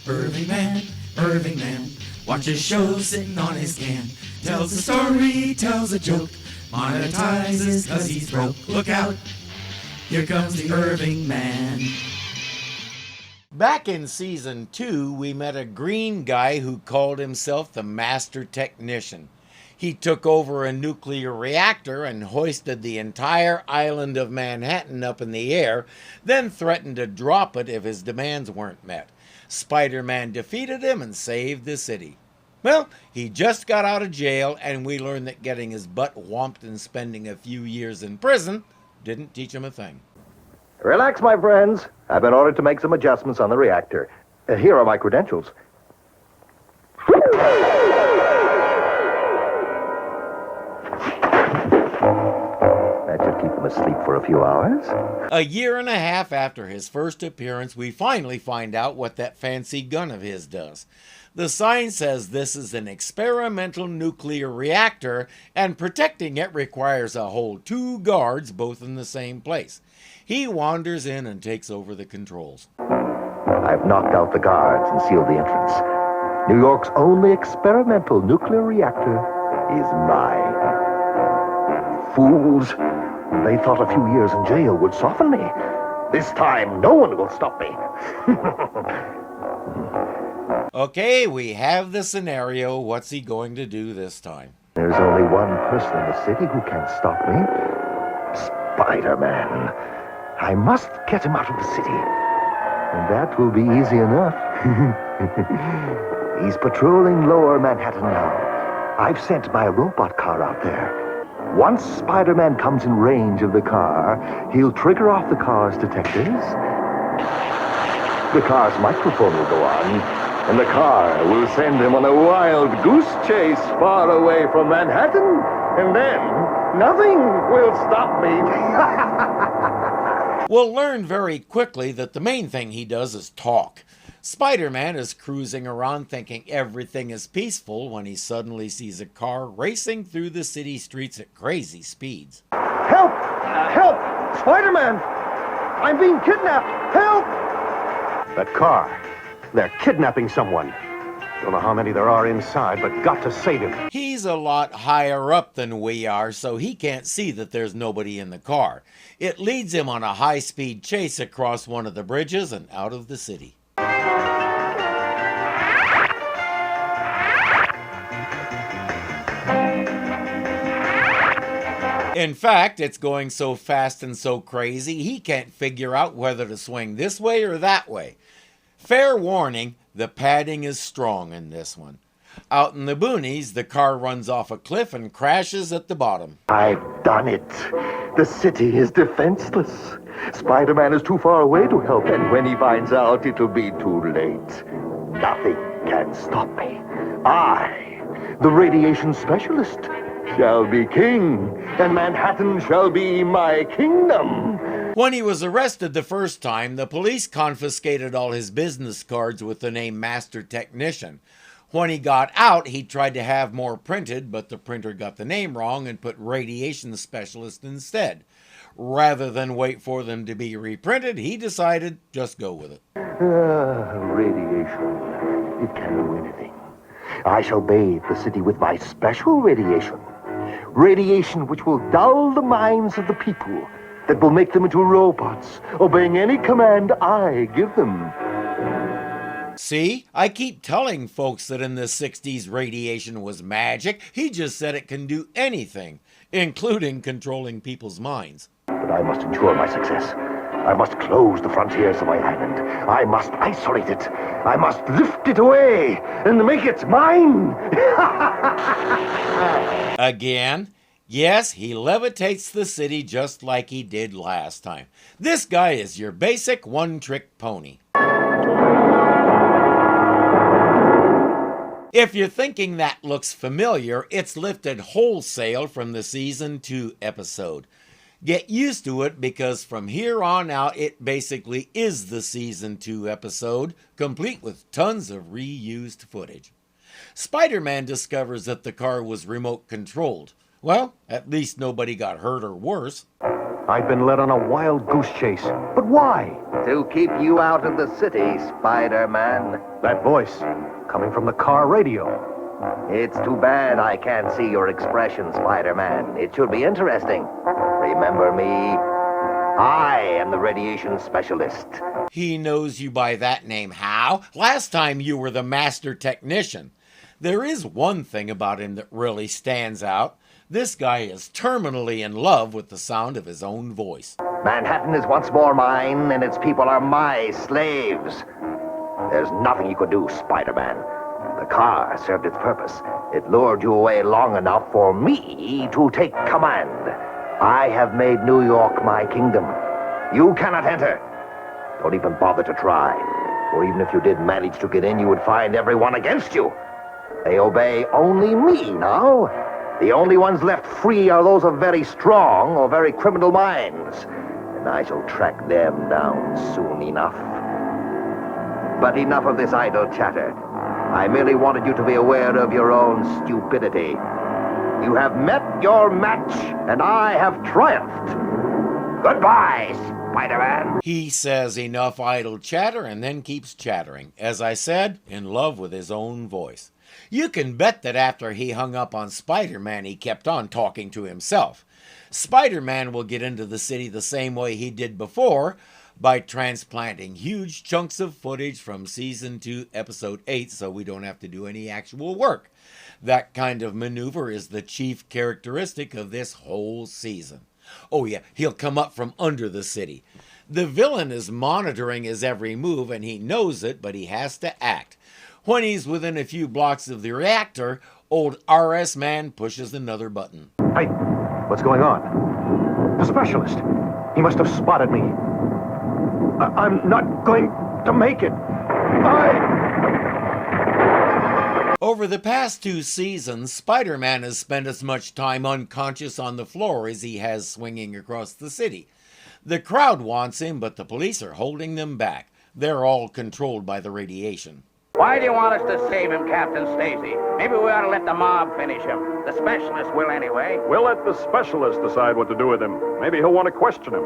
Irvingman, Irvingman, watches shows sitting on his can. Tells a story, tells a joke, monetizes cause he's broke. Look out, here comes the Irvingman. Back in season 2, we met a green guy who called himself the Master Technician. He took over a nuclear reactor and hoisted the entire island of Manhattan up in the air, then threatened to drop it if his demands weren't met. Spider-Man defeated him and saved the city. Well, he just got out of jail, and we learned that getting his butt whomped and spending a few years in prison didn't teach him a thing. Relax, my friends. I've been ordered to make some adjustments on the reactor. Here are my credentials. That should keep him asleep for a few hours. A year and a half after his first appearance, we finally find out what that fancy gun of his does. The sign says this is an experimental nuclear reactor, and protecting it requires a whole 2 guards, both in the same place. He wanders in and takes over the controls. I've knocked out the guards and sealed the entrance. New York's only experimental nuclear reactor is mine. Fools! They thought a few years in jail would soften me. This time, no one will stop me. Okay, we have the scenario. What's he going to do this time? There's only one person in the city who can stop me. Spider-Man. I must get him out of the city. And that will be easy enough. He's patrolling lower Manhattan now. I've sent my robot car out there. Once Spider-Man comes in range of the car, he'll trigger off the car's detectors. The car's microphone will go on, and the car will send him on a wild goose chase far away from Manhattan, and then nothing will stop me. We'll learn very quickly that the main thing he does is talk. Spider-Man is cruising around thinking everything is peaceful when he suddenly sees a car racing through the city streets at crazy speeds. Help! Help! Spider-Man! I'm being kidnapped! Help! That car. They're kidnapping someone. Don't know how many there are inside, but got to save him. He's a lot higher up than we are, so he can't see that there's nobody in the car. It leads him on a high-speed chase across one of the bridges and out of the city. In fact, it's going so fast and so crazy, he can't figure out whether to swing this way or that way. Fair warning, the padding is strong in this one. Out in the boonies, the car runs off a cliff and crashes at the bottom. I've done it. The city is defenseless. Spider-Man is too far away to help, and when he finds out, it'll be too late. Nothing can stop me. I, the radiation specialist, shall be king, and Manhattan shall be my kingdom. When he was arrested the first time, the police confiscated all his business cards with the name Master Technician. When he got out, he tried to have more printed, but the printer got the name wrong and put Radiation Specialist instead. Rather than wait for them to be reprinted, he decided just go with it. Radiation. It can do anything. I shall bathe the city with my special radiation. Radiation which will dull the minds of the people, that will make them into robots, obeying any command I give them. See, I keep telling folks that in the 60s radiation was magic. He just said it can do anything, including controlling people's minds. But I must ensure my success. I must close the frontiers of my island. I must isolate it. I must lift it away and make it mine. Again? Yes, he levitates the city just like he did last time. This guy is your basic one-trick pony. If you're thinking that looks familiar, it's lifted wholesale from the Season 2 episode. Get used to it because from here on out, it basically is the Season 2 episode, complete with tons of reused footage. Spider-Man discovers that the car was remote controlled. Well, at least nobody got hurt or worse. I'd been led on a wild goose chase. But why? To keep you out of the city, Spider-Man. That voice, coming from the car radio. It's too bad I can't see your expression, Spider-Man. It should be interesting. Remember me? I am the radiation specialist. He knows you by that name. How? Last time you were the master technician. There is one thing about him that really stands out. This guy is terminally in love with the sound of his own voice. Manhattan is once more mine, and its people are my slaves. There's nothing you could do, Spider-Man. The car served its purpose. It lured you away long enough for me to take command. I have made New York my kingdom. You cannot enter. Don't even bother to try. For even if you did manage to get in, you would find everyone against you. They obey only me now. The only ones left free are those of very strong or very criminal minds. And I shall track them down soon enough. But enough of this idle chatter. I merely wanted you to be aware of your own stupidity. You have met your match, and I have triumphed. Goodbye, Spider-Man. He says enough idle chatter and then keeps chattering. As I said, in love with his own voice. You can bet that after he hung up on Spider-Man, he kept on talking to himself. Spider-Man will get into the city the same way he did before, by transplanting huge chunks of footage from Season 2, Episode 8, so we don't have to do any actual work. That kind of maneuver is the chief characteristic of this whole season. Oh yeah, he'll come up from under the city. The villain is monitoring his every move, and he knows it, but he has to act. When he's within a few blocks of the reactor, old RS Man pushes another button. Hey, what's going on? The specialist. He must have spotted me. I'm not going to make it. Over the past 2 seasons, Spider-Man has spent as much time unconscious on the floor as he has swinging across the city. The crowd wants him, but the police are holding them back. They're all controlled by the radiation. Why do you want us to save him, Captain Stacy? Maybe we ought to let the mob finish him. The specialist will anyway. We'll let the specialist decide what to do with him. Maybe he'll want to question him.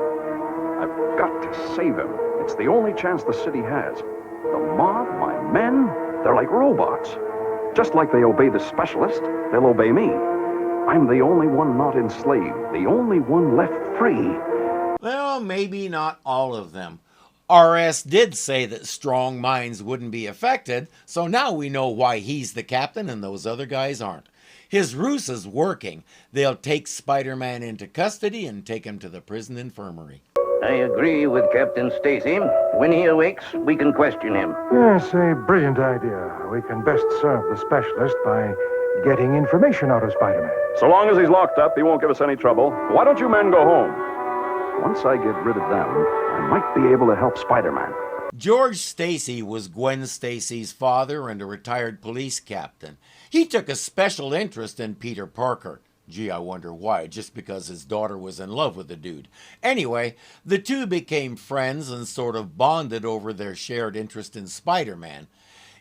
I've got to save him. It's the only chance the city has. The mob, my men, they're like robots. Just like they obey the specialist, they'll obey me. I'm the only one not enslaved, the only one left free. Well, maybe not all of them. RS did say that strong minds wouldn't be affected, so now we know why he's the captain and those other guys aren't. His ruse is working. They'll take Spider-Man into custody and take him to the prison infirmary. I agree with Captain Stacy. When he awakes, we can question him. Yes, a brilliant idea. We can best serve the specialist by getting information out of Spider-Man. So long as he's locked up, he won't give us any trouble. Why don't you men go home? Once I get rid of them, I might be able to help Spider-Man. George Stacy was Gwen Stacy's father and a retired police captain. He took a special interest in Peter Parker. Gee, I wonder why, just because his daughter was in love with the dude. Anyway, the two became friends and sort of bonded over their shared interest in Spider-Man.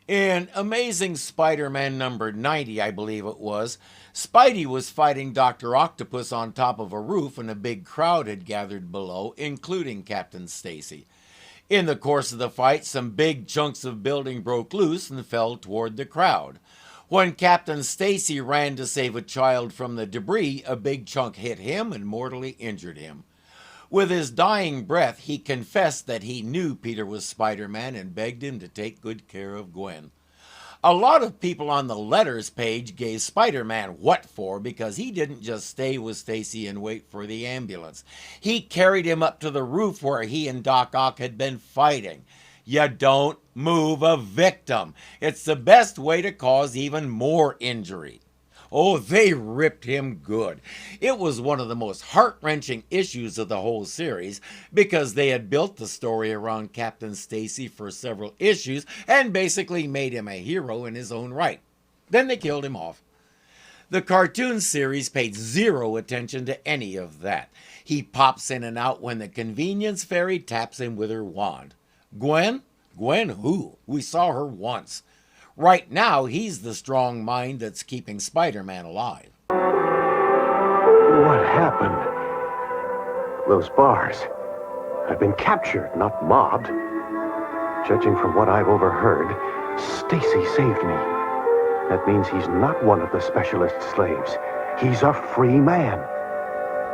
In Amazing Spider-Man number 90, I believe it was, Spidey was fighting Dr. Octopus on top of a roof and a big crowd had gathered below, including Captain Stacy. In the course of the fight, some big chunks of building broke loose and fell toward the crowd. When Captain Stacy ran to save a child from the debris, a big chunk hit him and mortally injured him. With his dying breath, he confessed that he knew Peter was Spider-Man and begged him to take good care of Gwen. A lot of people on the letters page gave Spider-Man what for because he didn't just stay with Stacy and wait for the ambulance. He carried him up to the roof where he and Doc Ock had been fighting. You don't move a victim. It's the best way to cause even more injury. Oh, they ripped him good. It was one of the most heart-wrenching issues of the whole series because they had built the story around Captain Stacy for several issues and basically made him a hero in his own right. Then they killed him off. The cartoon series paid zero attention to any of that. He pops in and out when the convenience fairy taps him with her wand. Gwen? Gwen who? We saw her once. Right now, he's the strong mind that's keeping Spider-Man alive. What happened? Those bars. I've been captured, not mobbed. Judging from what I've overheard, Stacy saved me. That means he's not one of the specialist slaves. He's a free man.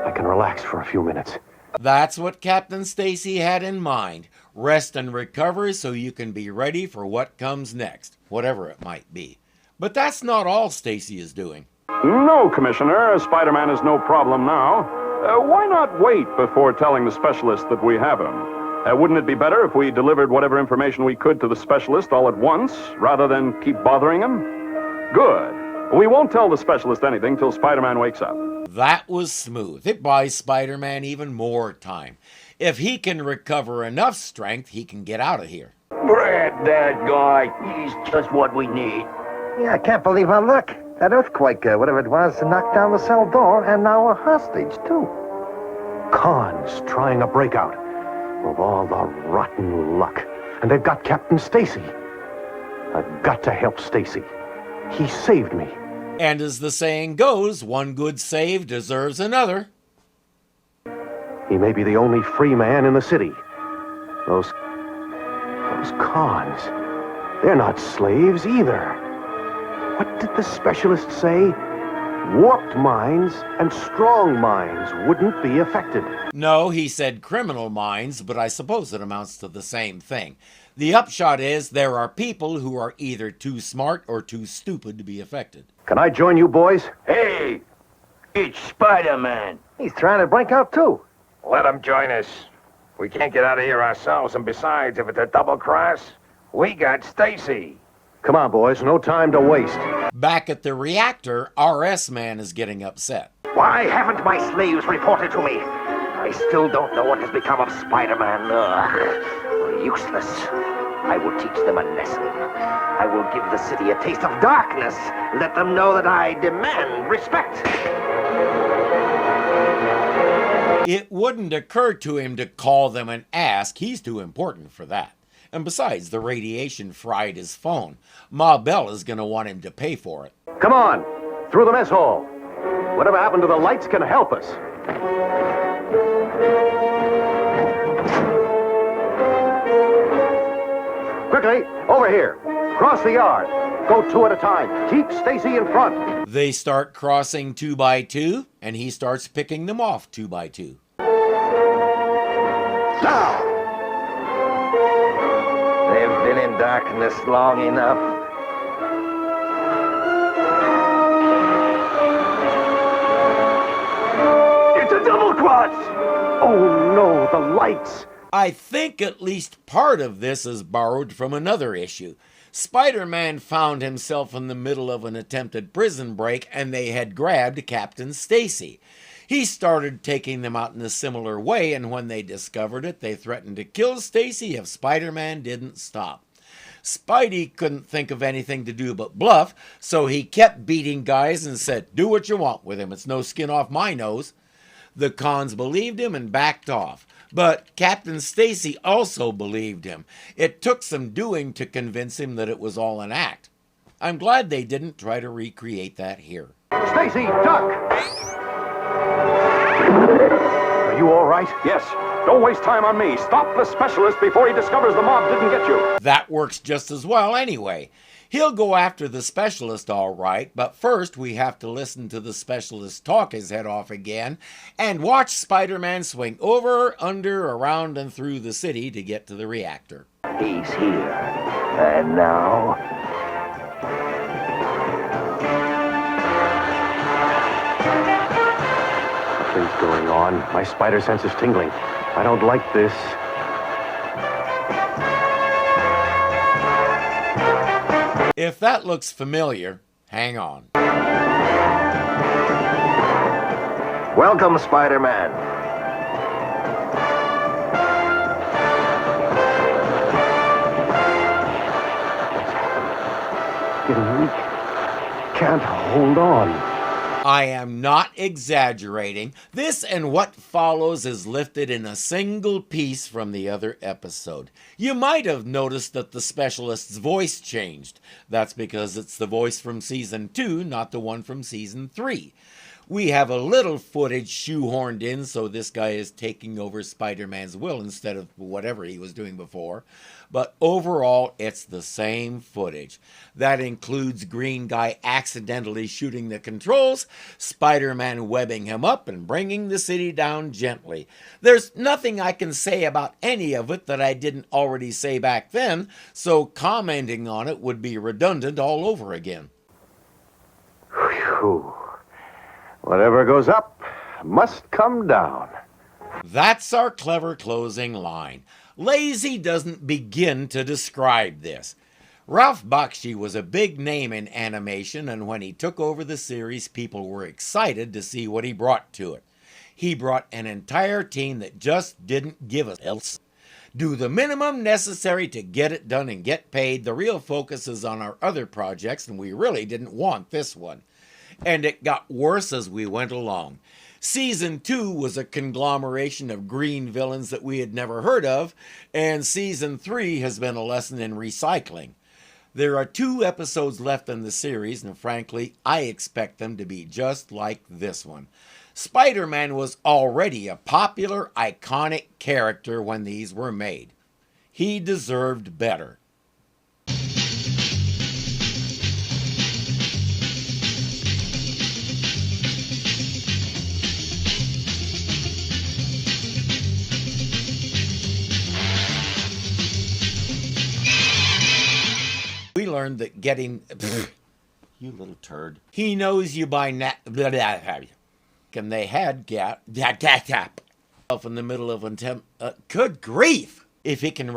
I can relax for a few minutes. That's what Captain Stacy had in mind. Rest and recover so you can be ready for what comes next, whatever it might be. But that's not all Stacy is doing. No, Commissioner. Spider-Man is no problem now. Why not wait before telling the specialist that we have him? Wouldn't it be better if we delivered whatever information we could to the specialist all at once, rather than keep bothering him? Good. We won't tell the specialist anything till Spider-Man wakes up. That was smooth. It buys Spider-Man even more time. If he can recover enough strength, he can get out of here. Brad, that guy, he's just what we need. Yeah, I can't believe our luck. That earthquake, whatever it was, knocked down the cell door, and now we're hostage, too. Khan's trying a breakout. Of all the rotten luck. And they've got Captain Stacy. I've got to help Stacy. He saved me. And as the saying goes, one good save deserves another. He may be the only free man in the city. Those Khans, they're not slaves either. What did the specialist say? Warped minds and strong minds wouldn't be affected. No, he said criminal minds, but I suppose it amounts to the same thing. The upshot is there are people who are either too smart or too stupid to be affected. Can I join you boys? Hey, it's Spider-Man. He's trying to break out, too. Let him join us. We can't get out of here ourselves, and besides, if it's a double cross, we got Stacy. Come on, boys, no time to waste. Back at the reactor, RS Man is getting upset. Why haven't my slaves reported to me? I still don't know what has become of Spider-Man. Useless. I will teach them a lesson. I will give the city a taste of darkness. Let them know that I demand respect. It wouldn't occur to him to call them and ask. He's too important for that. And besides, the radiation fried his phone. Ma Bell is going to want him to pay for it. Come on, through the mess hall. Whatever happened to the lights can help us. Quickly, over here. Cross the yard. Go two at a time. Keep Stacy in front. They start crossing 2 by 2, and he starts picking them off 2 by 2. Now! They've been in darkness long enough. It's a double cross! Oh no, the lights! I think at least part of this is borrowed from another issue. Spider-Man found himself in the middle of an attempted prison break, and they had grabbed Captain Stacy. He started taking them out in a similar way, and when they discovered it, they threatened to kill Stacy if Spider-Man didn't stop. Spidey couldn't think of anything to do but bluff, so he kept beating guys and said, "Do what you want with him, it's no skin off my nose." The Khans believed him and backed off. But Captain Stacy also believed him. It took some doing to convince him that it was all an act. I'm glad they didn't try to recreate that here. Stacy, duck! Are you all right? Yes. Don't waste time on me. Stop the specialist before he discovers the mob didn't get you. That works just as well anyway. He'll go after the specialist all right, but first we have to listen to the specialist talk his head off again and watch Spider-Man swing over, under, around, and through the city to get to the reactor. He's here. And now... Something's going on. My spider sense is tingling. I don't like this. If that looks familiar, hang on. Welcome, Spider-Man. Getting weak. Can't hold on. I am not exaggerating. This and what follows is lifted in a single piece from the other episode. You might have noticed that the specialist's voice changed. That's because it's the voice from Season 2, not the one from Season 3. We have a little footage shoehorned in, so this guy is taking over Spider-Man's will instead of whatever he was doing before. But overall, it's the same footage. That includes Green Guy accidentally shooting the controls, Spider-Man webbing him up and bringing the city down gently. There's nothing I can say about any of it that I didn't already say back then, so commenting on it would be redundant all over again. Whew. Whatever goes up must come down. That's our clever closing line. Lazy doesn't begin to describe this. Ralph Bakshi was a big name in animation, and when he took over the series, people were excited to see what he brought to it. He brought an entire team that just didn't give a else. Do the minimum necessary to get it done and get paid. The real focus is on our other projects, and we really didn't want this one. And it got worse as we went along. Season 2 was a conglomeration of green villains that we had never heard of, and Season 3 has been a lesson in recycling. There are 2 episodes left in the series, and frankly, I expect them to be just like this one. Spider-Man was already a popular, iconic character when these were made. He deserved better. We learned that getting... you little turd. He knows you by and they had in the middle of good grief. If he can